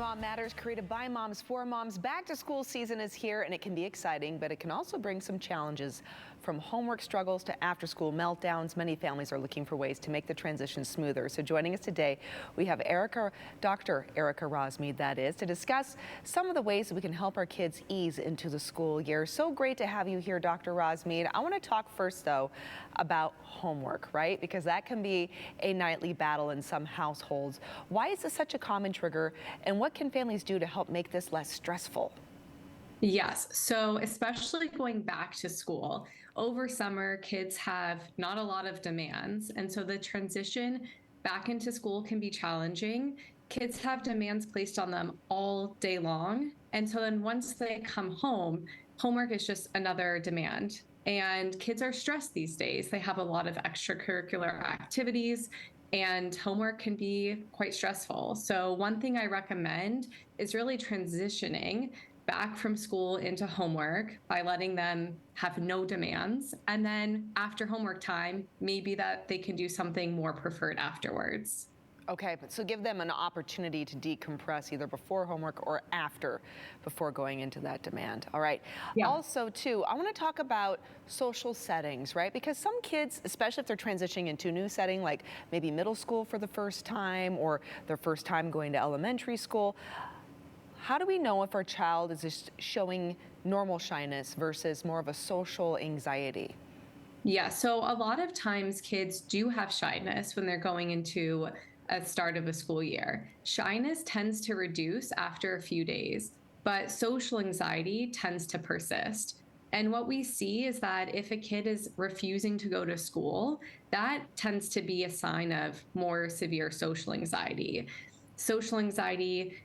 Mom Matters, created by moms for moms. Back to school season is here, and it can be exciting, but it can also bring some challenges. From homework struggles to after school meltdowns, many families are looking for ways to make the transition smoother. So joining us today, we have Dr. Erica Rosmead, that is, to discuss some of the ways that we can help our kids ease into the school year. So great to have you here, Dr. Rosmead. I want to talk first, though, about homework, right? Because that can be a nightly battle in some households. Why is this such a common trigger, and what can families do to help make this less stressful? Yes. So especially going back to school, over summer, kids have not a lot of demands. And so the transition back into school can be challenging. Kids have demands placed on them all day long. And so then once they come home, homework is just another demand. And kids are stressed these days. They have a lot of extracurricular activities, and homework can be quite stressful. So one thing I recommend is really transitioning back from school into homework by letting them have no demands. And then after homework time, maybe that they can do something more preferred afterwards. Okay, but so give them an opportunity to decompress either before homework or after, before going into that demand. All right. Yeah. Also, too, I want to talk about social settings, right? Because some kids, especially if they're transitioning into a new setting, like maybe middle school for the first time or their first time going to elementary school, how do we know if our child is just showing normal shyness versus more of a social anxiety? Yeah, so a lot of times kids do have shyness when they're going into a start of a school year. Shyness tends to reduce after a few days, but social anxiety tends to persist. And what we see is that if a kid is refusing to go to school, that tends to be a sign of more severe social anxiety. Social anxiety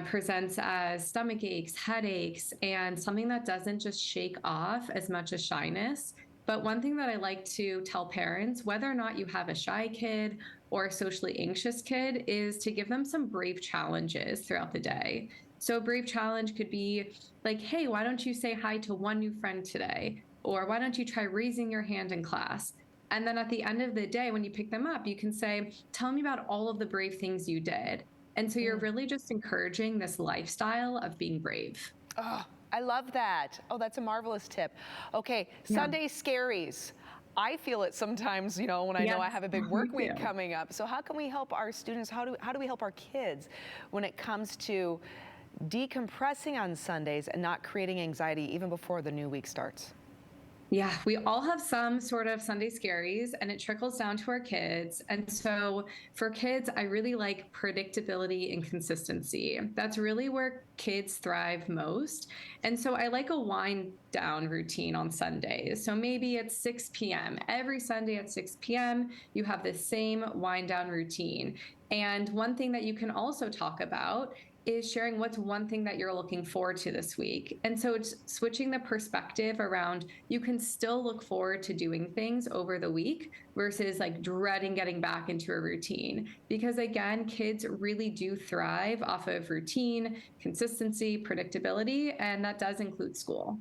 presents as stomach aches, headaches, and something that doesn't just shake off as much as shyness. But one thing that I like to tell parents, whether or not you have a shy kid or a socially anxious kid, is to give them some brave challenges throughout the day. So a brave challenge could be like, hey, why don't you say hi to one new friend today? Or why don't you try raising your hand in class? And then at the end of the day, when you pick them up, you can say, tell me about all of the brave things you did. And so you're really just encouraging this lifestyle of being brave. Oh, I love that. Oh, that's a marvelous tip. Okay, Sunday scaries. I feel it sometimes, you know, when I know I have a big work week coming up. So how can we help our students? How do we help our kids when it comes to decompressing on Sundays and not creating anxiety even before the new week starts? Yeah, we all have some sort of Sunday scaries, and it trickles down to our kids. And so for kids, I really like predictability and consistency. That's really where kids thrive most. And so I like a wind down routine on Sundays. So maybe it's 6 p.m. Every Sunday at 6 p.m., you have the same wind down routine. And one thing that you can also talk about is sharing what's one thing that you're looking forward to this week. And so it's switching the perspective around you can still look forward to doing things over the week versus like dreading getting back into a routine. Because again, kids really do thrive off of routine, consistency, predictability, and that does include school.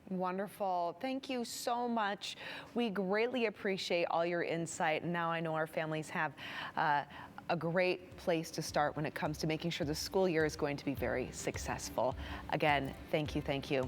Wonderful. Thank you so much. We greatly appreciate all your insight. Now I know our families have a great place to start when it comes to making sure the school year is going to be very successful. Again, thank you. Thank you.